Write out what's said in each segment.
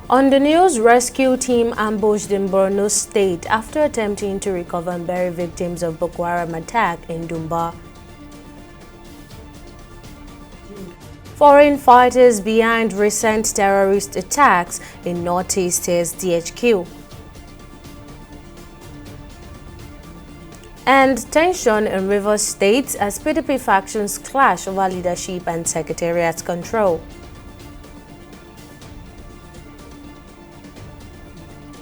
On the news, rescue team ambushed in Borno State after attempting to recover and bury victims of Boko Haram attack in Dumba. Foreign fighters behind recent terrorist attacks in Northeast's DHQ. And tension in Rivers State as PDP factions clash over leadership and secretariat control.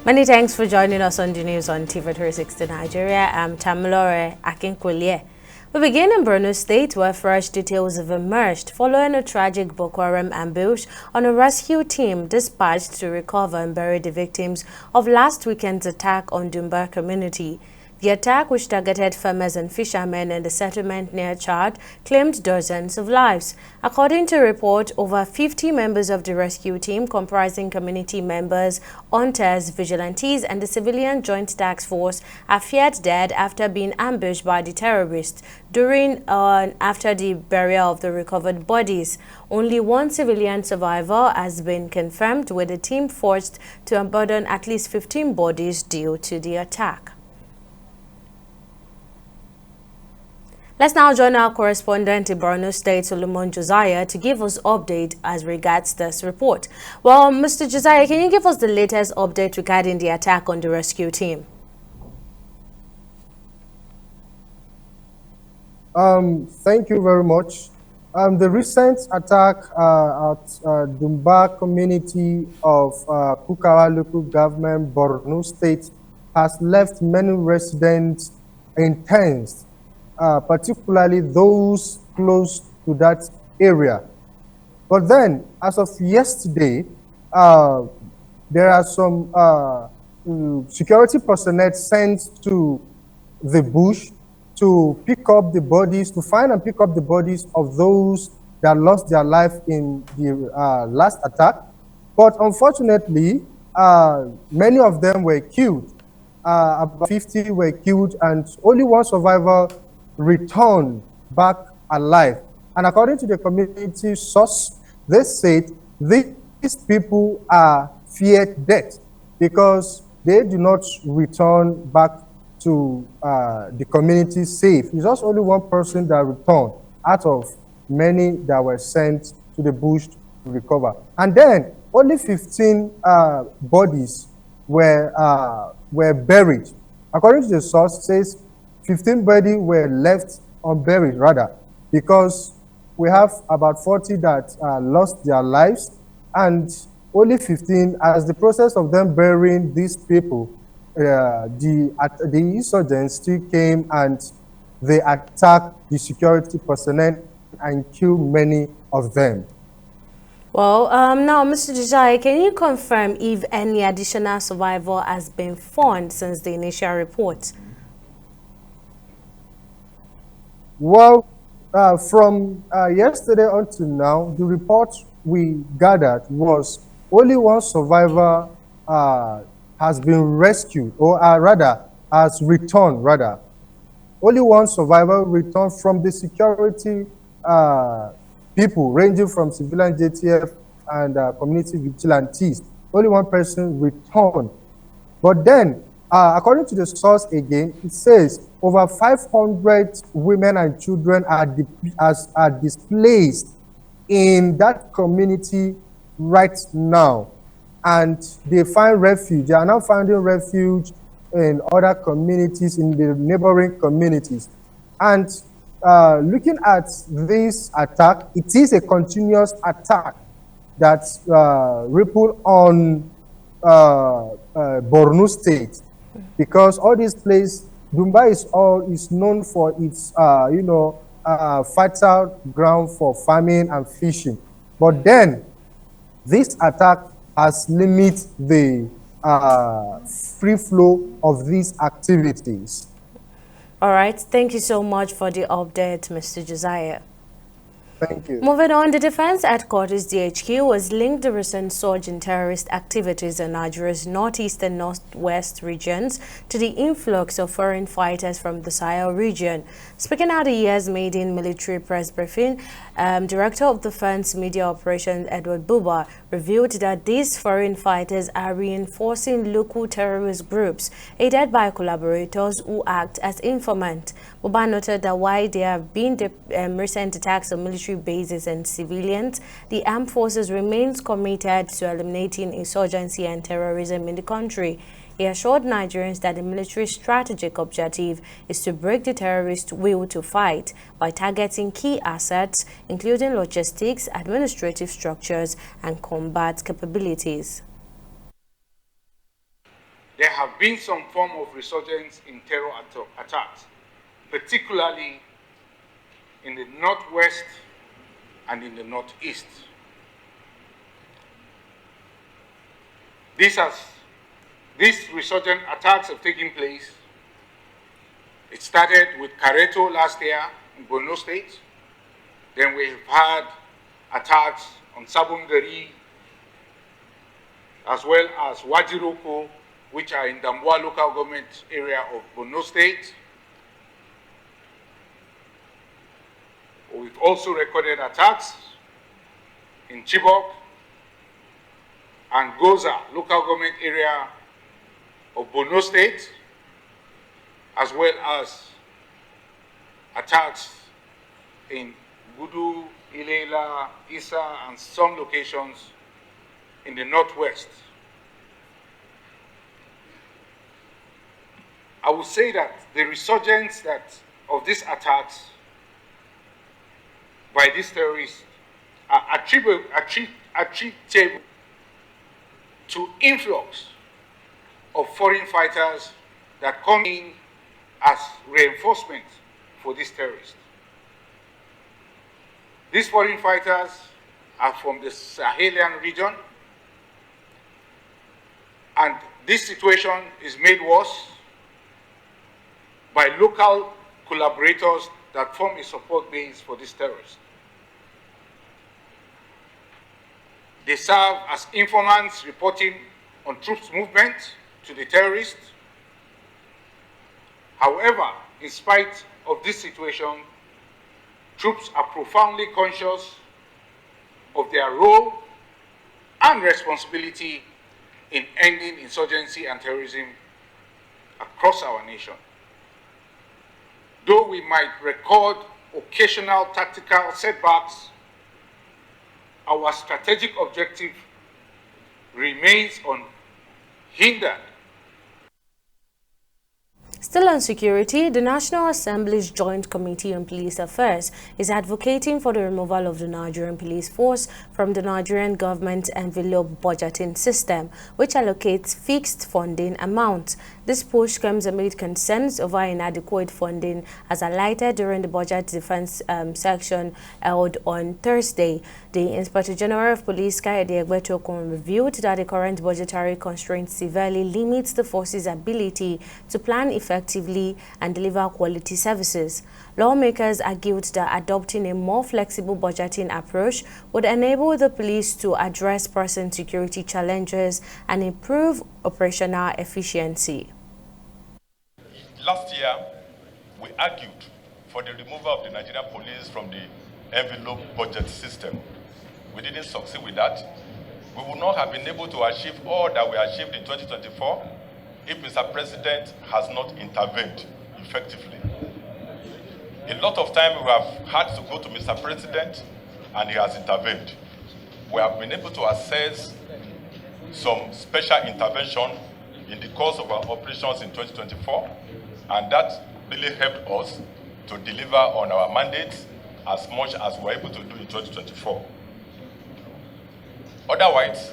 Many thanks for joining us on the news on TV360 Nigeria. I'm Tamilore Akinkulie. We begin in Borno State, where fresh details have emerged following a tragic Boko Haram ambush on a rescue team dispatched to recover and bury the victims of last weekend's attack on Dumba community. The attack, which targeted farmers and fishermen in the settlement near Chad, claimed dozens of lives. According to a report, over 50 members of the rescue team, comprising community members, hunters, vigilantes, and the civilian joint task force, are feared dead after being ambushed by the terrorists during and after the burial of the recovered bodies. Only one civilian survivor has been confirmed, with the team forced to abandon at least 15 bodies due to the attack. Let's now join our correspondent in Borno State, Solomon Josiah, to give us update as regards this report. Well, Mr. Josiah, can you give us the latest update regarding the attack on the rescue team? Thank you very much. The recent attack at Dumba community of Kukawa local government, Borno State, has left many residents intense. Particularly those close to that area. But then, as of yesterday, there are some security personnel sent to the bush to pick up the bodies, to find and pick up the bodies of those that lost their life in the last attack. But unfortunately, many of them were killed. About 50 were killed, and only one survivor returned back alive. And according to the community source, they said these people are feared death because they do not return back to the community safe. It's just only one person that returned out of many that were sent to the bush to recover. And then only 15 bodies were buried. According to the source, it says 15 bodies were left unburied, rather, because we have about 40 that lost their lives, and only 15, as the process of them burying these people, the insurgents still came and they attacked the security personnel and killed many of them. Well, now, Mr. Josiah, can you confirm if any additional survivor has been found since the initial report? Well, from yesterday until now, the report we gathered was only one survivor has been rescued, or rather, has returned, rather. Only one survivor returned from the security people, ranging from civilian JTF and community vigilantes. Only one person returned. But then, according to the source again, it says over 500 women and children are displaced in that community right now. And they find refuge. They are now finding refuge in other communities, in the neighboring communities. And looking at this attack, it is a continuous attack that ripple on Borno State, because all these places, Dumba is known for its fertile ground for farming and fishing. But then this attack has limited the free flow of these activities. All right, thank you so much for the update, Mr. Josiah. Thank you. Moving on, the defense headquarters DHQ was linked to recent surge in terrorist activities in Nigeria's northeast and northwest regions to the influx of foreign fighters from the Sahel region. Speaking at the year's maiden military press briefing, Director of Defense Media Operations Edward Buba revealed that these foreign fighters are reinforcing local terrorist groups aided by collaborators who act as informants. Buba noted that while there have been recent attacks on military bases and civilians, the armed forces remains committed to eliminating insurgency and terrorism in the country. He assured Nigerians that the military's strategic objective is to break the terrorist will to fight by targeting key assets, including logistics, administrative structures, and combat capabilities. There have been some form of resurgence in terror attacks, particularly in the northwest and in the northeast. These resurgent attacks have taken place. It started with Kareto last year in Borno State. Then we've had attacks on Sabungari, as well as Wajiroko, which are in Damboa local government area of Borno State. We've also recorded attacks in Chibok and Goza local government area of Borno State, as well as attacks in Gudu, Ilela, Isa, and some locations in the northwest. I would say that the resurgence of these attacks by these terrorists are attributable to influx of foreign fighters that come in as reinforcement for these terrorists. These foreign fighters are from the Sahelian region, and this situation is made worse by local collaborators that form a support base for these terrorists. They serve as informants reporting on troops' movement to the terrorists. However, in spite of this situation, troops are profoundly conscious of their role and responsibility in ending insurgency and terrorism across our nation. Though we might record occasional tactical setbacks, our strategic objective remains unhindered. Still on security, the National Assembly's Joint Committee on Police Affairs is advocating for the removal of the Nigerian Police Force from the Nigerian government envelope budgeting system, which allocates fixed funding amounts. This push comes amid concerns over inadequate funding as highlighted during the Budget Defense section held on Thursday. The Inspector General of Police, Kayode Egbetokun, revealed that the current budgetary constraints severely limits the force's ability to plan effectively and deliver quality services. Lawmakers argued that adopting a more flexible budgeting approach would enable the police to address present security challenges and improve operational efficiency. Last year, we argued for the removal of the Nigerian police from the envelope budget system. We didn't succeed with that. We would not have been able to achieve all that we achieved in 2024 if Mr. President has not intervened effectively. A lot of time we have had to go to Mr. President and he has intervened. We have been able to assess some special intervention in the course of our operations in 2024, and that really helped us to deliver on our mandates as much as we were able to do in 2024. Otherwise,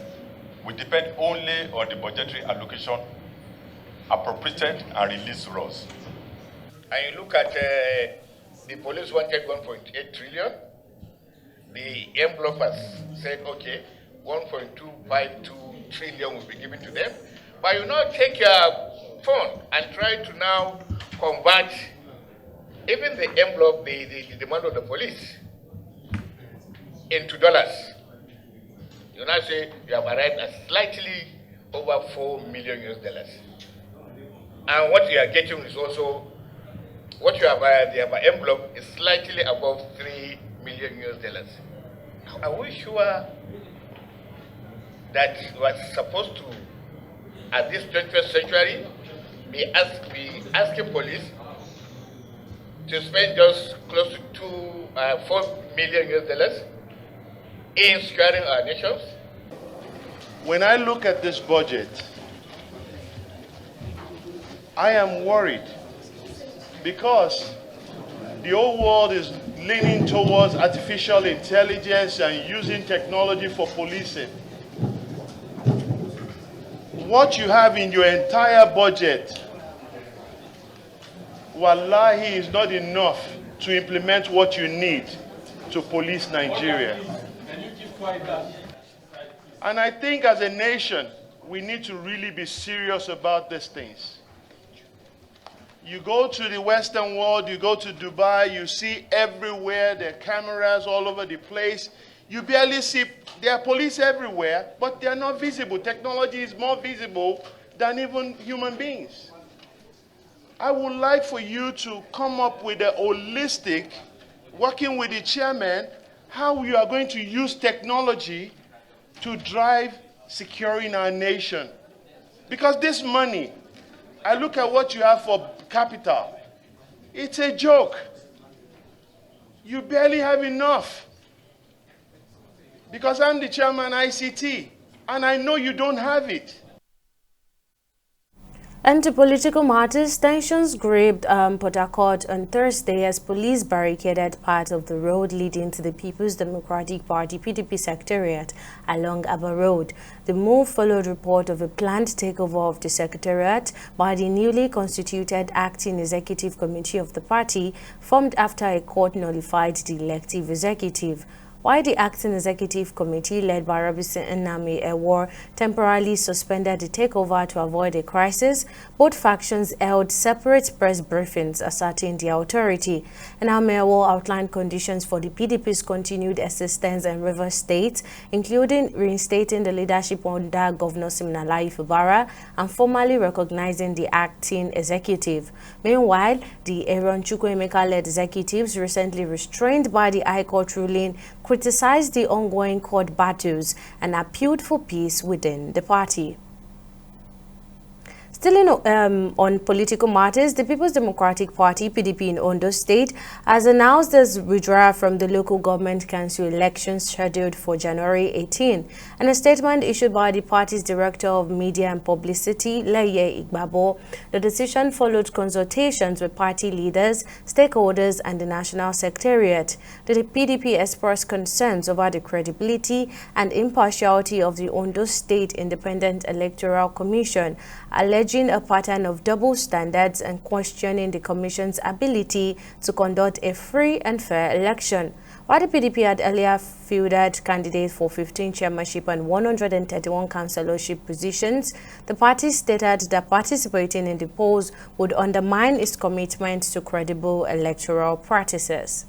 we depend only on the budgetary allocation appropriated and released to us. And you look at the police wanted 1.8 trillion. The envelope has said, okay, 1.252 trillion will be given to them. But you now take your phone and try to now convert even the envelope, the demand of the police. into dollars, you now say you have arrived at slightly over $4 million US. And what you are getting is also, what you have, the envelope is slightly above $3 million US. Now, are we sure that we are supposed to, at this 21st century, be asking police to spend just close to $4 million US in securing our nations? When I look at this budget, I am worried because the whole world is leaning towards artificial intelligence and using technology for policing. What you have in your entire budget, wallahi, is not enough to implement what you need to police Nigeria. And I think as a nation, we need to really be serious about these things. You go to the Western world, you go to Dubai, you see everywhere, there are cameras all over the place. You barely see, there are police everywhere, but they are not visible. Technology is more visible than even human beings. I would like for you to come up with a holistic, working with the chairman, how you are going to use technology to drive securing our nation. Because this money, I look at what you have for capital. It's a joke. You barely have enough. Because I'm the chairman ICT, and I know you don't have it. And to political matters, tensions gripped Port Harcourt on Thursday as police barricaded part of the road leading to the People's Democratic Party (PDP) secretariat along Aba Road. The move followed report of a planned takeover of the secretariat by the newly constituted acting executive committee of the party, formed after a court nullified the elective executive. While the acting executive committee led by Robinson Nnamdi Ewor temporarily suspended the takeover to avoid a crisis, both factions held separate press briefings asserting their authority. Nnamdi Ewor outlined conditions for the PDP's continued existence in Rivers State, including reinstating the leadership under Governor Siminalayi Fubara and formally recognizing the acting executive. Meanwhile, the Aaron Chukwuemeka-led executives, recently restrained by the High Court ruling, criticized the ongoing court battles and appealed for peace within the party. Still on political matters, the People's Democratic Party (PDP) in Ondo State has announced its withdrawal from the local government council elections scheduled for January 18. In a statement issued by the party's Director of Media and Publicity, Leye Igbabo, the decision followed consultations with party leaders, stakeholders, and the National Secretariat. The PDP expressed concerns over the credibility and impartiality of the Ondo State Independent Electoral Commission, alleging a pattern of double standards and questioning the Commission's ability to conduct a free and fair election. While the PDP had earlier fielded candidates for 15 chairmanship and 131 councillorship positions, the party stated that participating in the polls would undermine its commitment to credible electoral practices.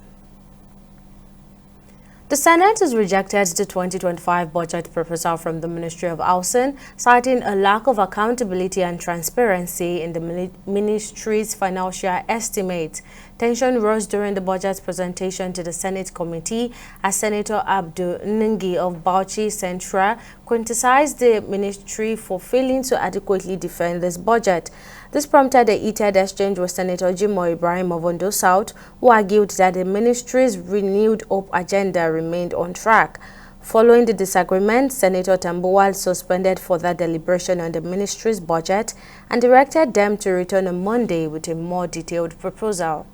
The Senate has rejected the 2025 budget proposal from the Ministry of Housing, citing a lack of accountability and transparency in the ministry's financial estimates. Tension rose during the budget presentation to the Senate committee as Senator Abdul Nengi of Bauchi Central criticized the ministry for failing to adequately defend this budget. This prompted a heated exchange with Senator Jimoh Ibrahim of Ondo South, who argued that the ministry's renewed hope agenda remained on track. Following the disagreement, Senator Tambuwal suspended further deliberation on the ministry's budget and directed them to return on Monday with a more detailed proposal.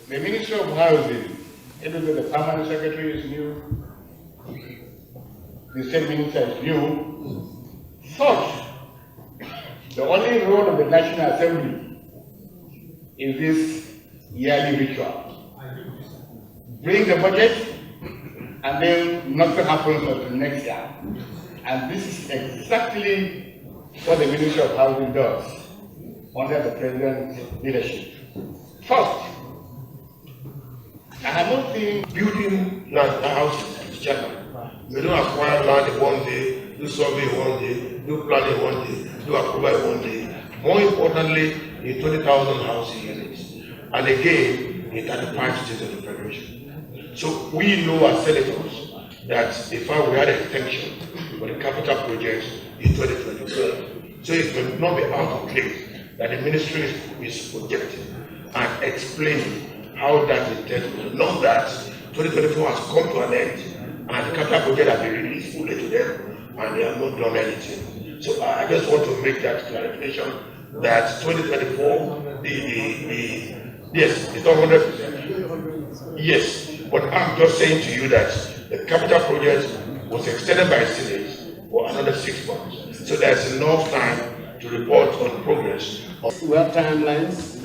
The Ministry of Housing, even though the permanent secretary is new, the state minister is new, thought the only role of the National Assembly is this yearly ritual. Bring the budget, and then nothing happens until next year. And this is exactly what the Ministry of Housing does under the President's leadership. First, I don't think building land houses is cheaper. We don't acquire land in one day, do survey one day, do planning one day, do approval one day. More importantly, in 20,000 housing units. And again, in 35 states of the Federation. So we know as senators that in fact we had an intention for the capital projects in 2024. So it will not be out of place that the ministry is projecting and explaining how that intends to know that 2024 has come to an end and the capital project has been released fully to them and they have not done anything. So I just want to make that clarification that 2024, yes, it's not 100%. Yes, but I'm just saying to you that the capital project was extended by Senate for another 6 months. So there's enough time to report on progress. We have timelines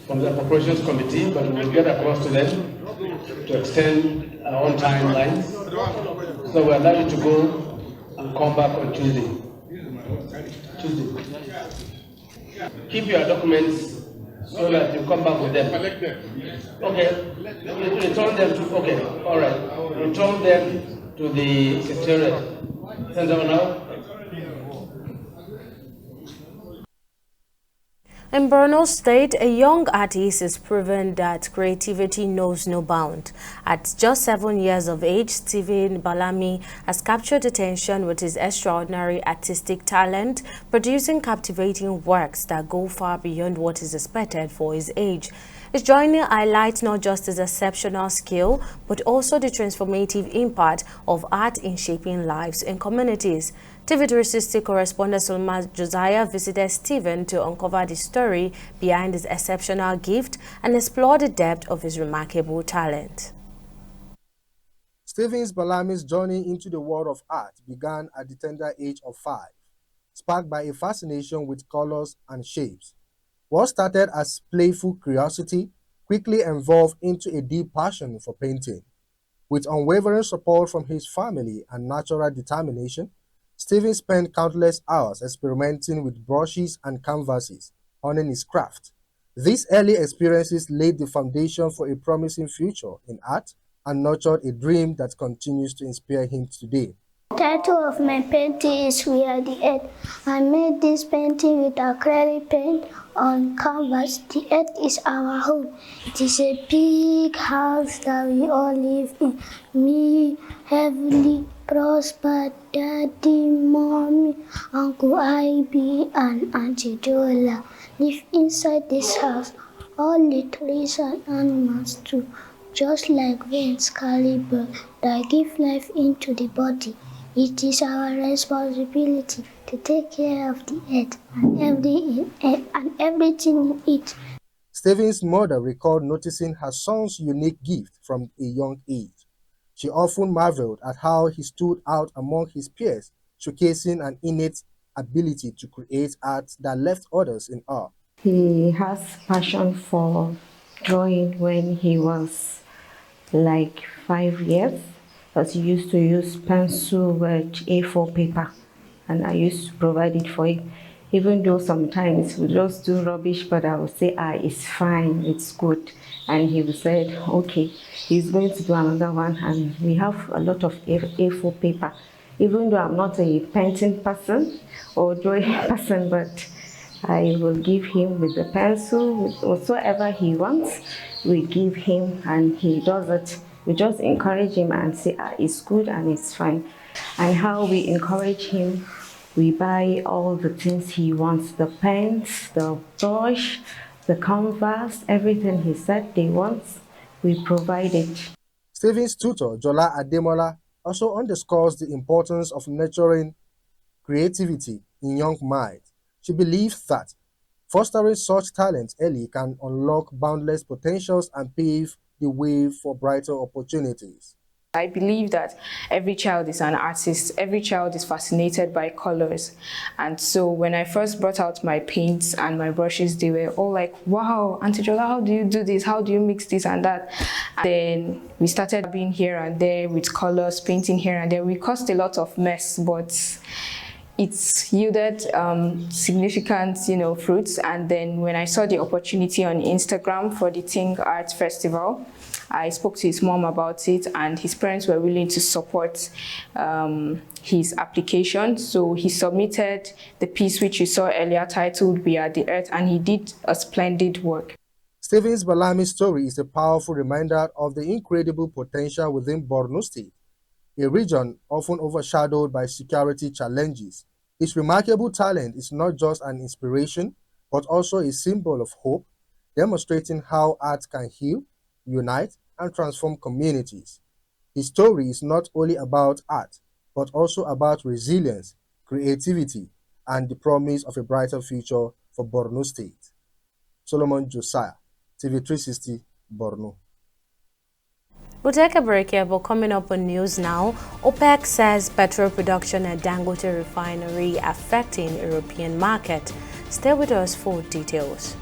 from the Appropriations Committee, but we'll get across to them to extend our own timelines. So we'll allow you to go and come back on Tuesday. Keep your documents so that you come back with them. Okay. Return them to, okay, all right. Return them to the Secretariat. Send them now. In Borno State, a young artist has proven that creativity knows no bound. At just 7 years of age, Stephen Balami has captured attention with his extraordinary artistic talent, producing captivating works that go far beyond what is expected for his age. His journey highlights not just his exceptional skill, but also the transformative impact of art in shaping lives and communities. TV360 correspondent Sulma Josiah visited Stephen to uncover the story behind his exceptional gift and explore the depth of his remarkable talent. Stephen Balami's journey into the world of art began at the tender age of 5, sparked by a fascination with colors and shapes. What started as playful curiosity quickly evolved into a deep passion for painting. With unwavering support from his family and natural determination, Stephen spent countless hours experimenting with brushes and canvases, honing his craft. These early experiences laid the foundation for a promising future in art and nurtured a dream that continues to inspire him today. The title of my painting is We Are the Earth. I made this painting with acrylic paint on canvas. The earth is our home. It is a big house that we all live in. Me, heavily prosper, daddy, mommy, Uncle Ivy, and Auntie Jola live inside this house. All the trees and animals too, just like veins, caliber that give life into the body. It is our responsibility to take care of the earth and everything in it. Stephen's mother recalled noticing her son's unique gift from a young age. She often marveled at how he stood out among his peers, showcasing an innate ability to create art that left others in awe. He has passion for drawing when he was like 5 years. Because he used to use pencil with A4 paper, and I used to provide it for him. Even though sometimes we just do rubbish, but I would say, it's fine, it's good. And he would say, okay, he's going to do another one, and we have a lot of A4 paper. Even though I'm not a painting person or drawing person, but I will give him with the pencil, whatsoever he wants, we give him, and he does it. We just encourage him and say, it's good and it's fine. And how we encourage him, we buy all the things he wants, the pens, the brush, the canvas, everything he said they want, we provide it. Stephen's tutor, Jola Ademola, also underscores the importance of nurturing creativity in young minds. She believes that fostering such talents early can unlock boundless potentials and pave the way for brighter opportunities. I believe that every child is an artist, every child is fascinated by colors. And so when I first brought out my paints and my brushes, they were all like, wow, Auntie Jola, how do you do this? How do you mix this and that? And then we started being here and there with colors, painting here and there. We caused a lot of mess, but it's yielded significant, fruits. And then when I saw the opportunity on Instagram for the Ting Art Festival, I spoke to his mom about it, and his parents were willing to support his application. So he submitted the piece which you saw earlier titled "We Are the Earth," and he did a splendid work. Stevens Balami's story is a powerful reminder of the incredible potential within Borno State, a region often overshadowed by security challenges. His remarkable talent is not just an inspiration, but also a symbol of hope, demonstrating how art can heal, unite, and transform communities. His story is not only about art, but also about resilience, creativity, and the promise of a brighter future for Borno State. Solomon Josiah, TV360, Borno. We'll take a break here, but coming up on news now, OPEC says petrol production at Dangote refinery affecting European market. Stay with us for details.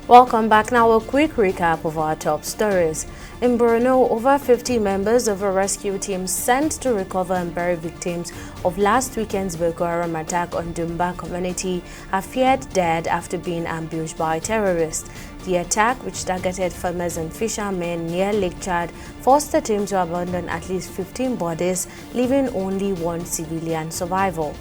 Welcome back. Now a quick recap of our top stories. In Borno, over 50 members of a rescue team sent to recover and bury victims of last weekend's Boko Haram attack on Dumba community are feared dead after being ambushed by terrorists. The attack, which targeted farmers and fishermen near Lake Chad, forced the team to abandon at least 15 bodies, leaving only one civilian survivor.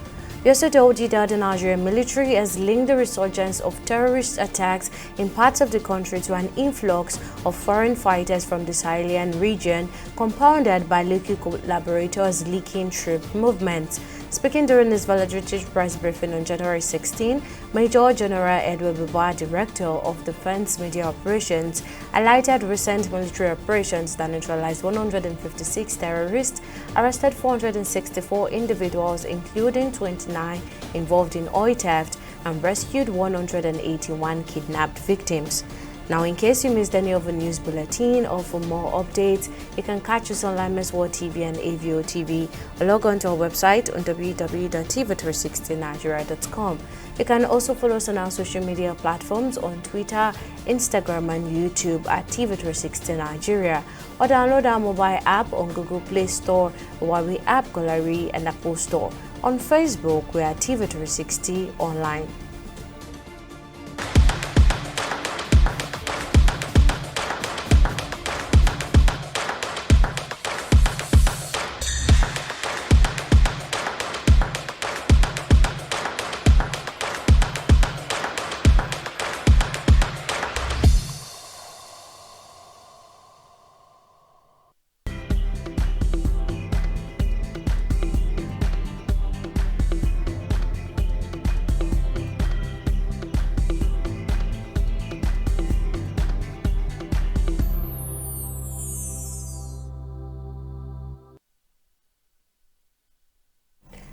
We also told you that the Nigerian military has linked the resurgence of terrorist attacks in parts of the country to an influx of foreign fighters from the Sahelian region, compounded by local collaborators leaking troop movements. Speaking during his valedictory press briefing on January 16, Major General Edward Buba, Director of Defense Media Operations, highlighted recent military operations that neutralized 156 terrorists, arrested 464 individuals, including 29 involved in oil theft, and rescued 181 kidnapped victims. Now, in case you missed any of the news bulletin or for more updates, you can catch us on Lime's World TV and AVO TV, or log on to our website on www.tv360nigeria.com. You can also follow us on our social media platforms on Twitter, Instagram, and YouTube at TV360 Nigeria, or download our mobile app on Google Play Store, Huawei App Gallery, and Apple Store. On Facebook, we are TV360 Online.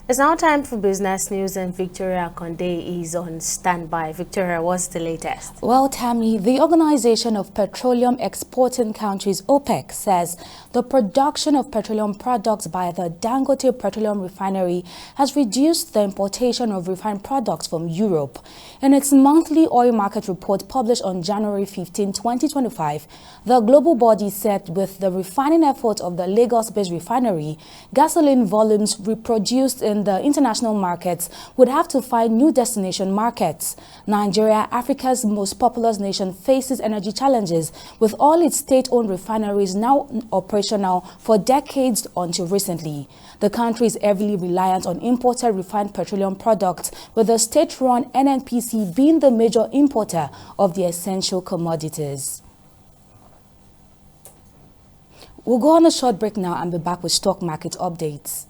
It's now time for business news, and Victoria Conde is on standby. Victoria, what's the latest? Well, Tammy, the Organization of Petroleum Exporting Countries, OPEC, says the production of petroleum products by the Dangote Petroleum Refinery has reduced the importation of refined products from Europe. In its monthly oil market report published on January 15, 2025, the global body said with the refining efforts of the Lagos-based refinery, gasoline volumes reproduced in the international markets would have to find new destination markets. Nigeria, Africa's most populous nation, faces energy challenges, with all its state-owned refineries now operational for decades until recently. The country is heavily reliant on imported refined petroleum products, with the state-run NNPC being the major importer of the essential commodities. We'll go on a short break now and be back with stock market updates.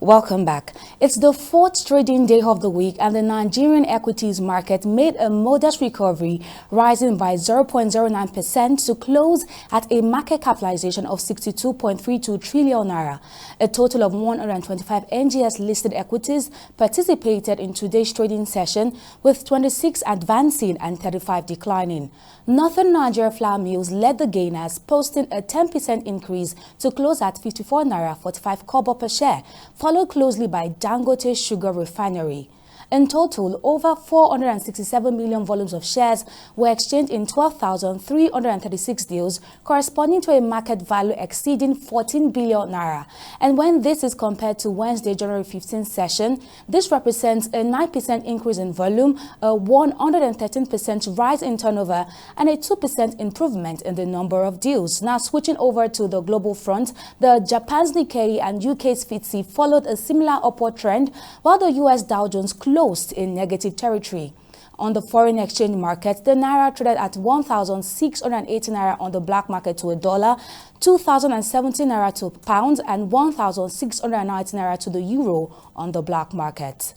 Welcome back. It's the fourth trading day of the week and the Nigerian equities market made a modest recovery, rising by 0.09% to close at a market capitalization of 62.32 trillion naira. A total of 125 NGX listed equities participated in today's trading session, with 26 advancing and 35 declining. Northern Nigeria Flour Mills led the gainers, posting a 10% increase to close at 54 naira 45 kobo per share, followed closely by Dangote Sugar Refinery. In total, over 467 million volumes of shares were exchanged in 12,336 deals, corresponding to a market value exceeding 14 billion naira. And when this is compared to Wednesday, January 15th session, this represents a 9% increase in volume, a 113% rise in turnover, and a 2% improvement in the number of deals. Now, switching over to the global front, the Japan's Nikkei and UK's FTSE followed a similar upward trend, while the US Dow Jones closed in negative territory. On the foreign exchange market, the naira traded at 1,680 naira on the black market to a dollar, 2,070 naira to a pound, and 1,690 naira to the euro on the black market.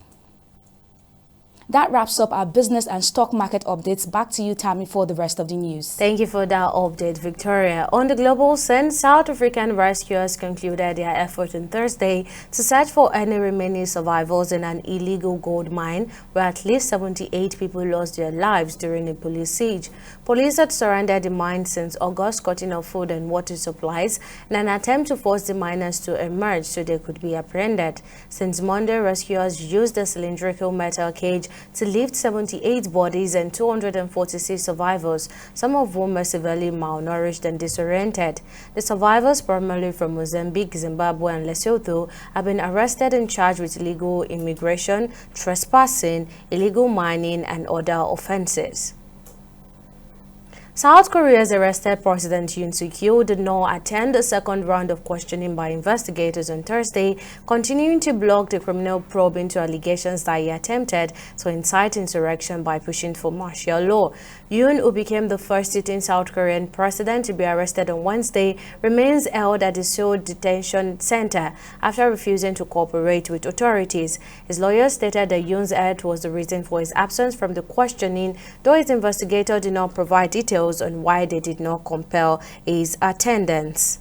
That wraps up our business and stock market updates. Back to you, Tammy, for the rest of the news. Thank you for that update, Victoria. On the global scene, South African rescuers concluded their effort on Thursday to search for any remaining survivors in an illegal gold mine where at least 78 people lost their lives during a police siege. Police had surrounded the mine since August, cutting off food and water supplies in an attempt to force the miners to emerge so they could be apprehended. Since Monday, rescuers used a cylindrical metal cage to lift 78 bodies and 246 survivors, some of whom were severely malnourished and disoriented. The survivors, primarily from Mozambique, Zimbabwe, and Lesotho, have been arrested and charged with illegal immigration, trespassing, illegal mining, and other offenses. South Korea's arrested President Yoon Suk-yeol did not attend the second round of questioning by investigators on Thursday, continuing to block the criminal probe into allegations that he attempted to incite insurrection by pushing for martial law. Yoon, who became the first sitting South Korean president to be arrested on Wednesday, remains held at the Seoul Detention Center after refusing to cooperate with authorities. His lawyer stated that Yoon's health was the reason for his absence from the questioning, though his investigator did not provide details on why they did not compel his attendance.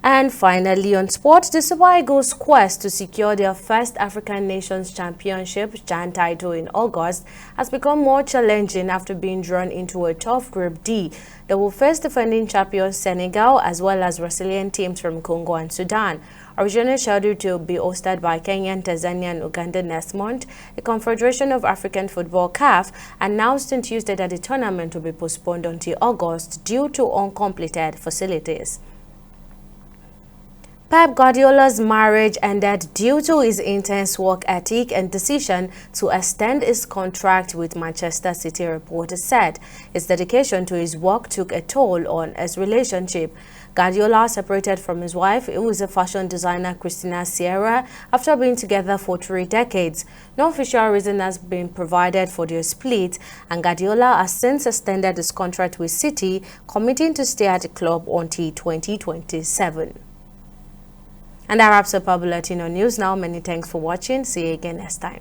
And finally, on sports, the Super Eagles' quest to secure their first African Nations Championship (CHAN) title in August has become more challenging after being drawn into a tough Group D. They will face defending champions Senegal as well as resilient teams from Congo and Sudan. Originally scheduled to be hosted by Kenya, Tanzania, and Uganda next month, the Confederation of African Football (CAF) announced on Tuesday that the tournament will be postponed until August due to uncompleted facilities. Pep Guardiola's marriage ended due to his intense work ethic and decision to extend his contract with Manchester City, reporters said. His dedication to his work took a toll on his relationship. Guardiola separated from his wife, who is a fashion designer, Christina Sierra, after being together for 3 decades. No official reason has been provided for their split, and Guardiola has since extended his contract with City, committing to stay at the club until 2027. And that wraps up our bulletin on news now. Many thanks for watching. See you again next time.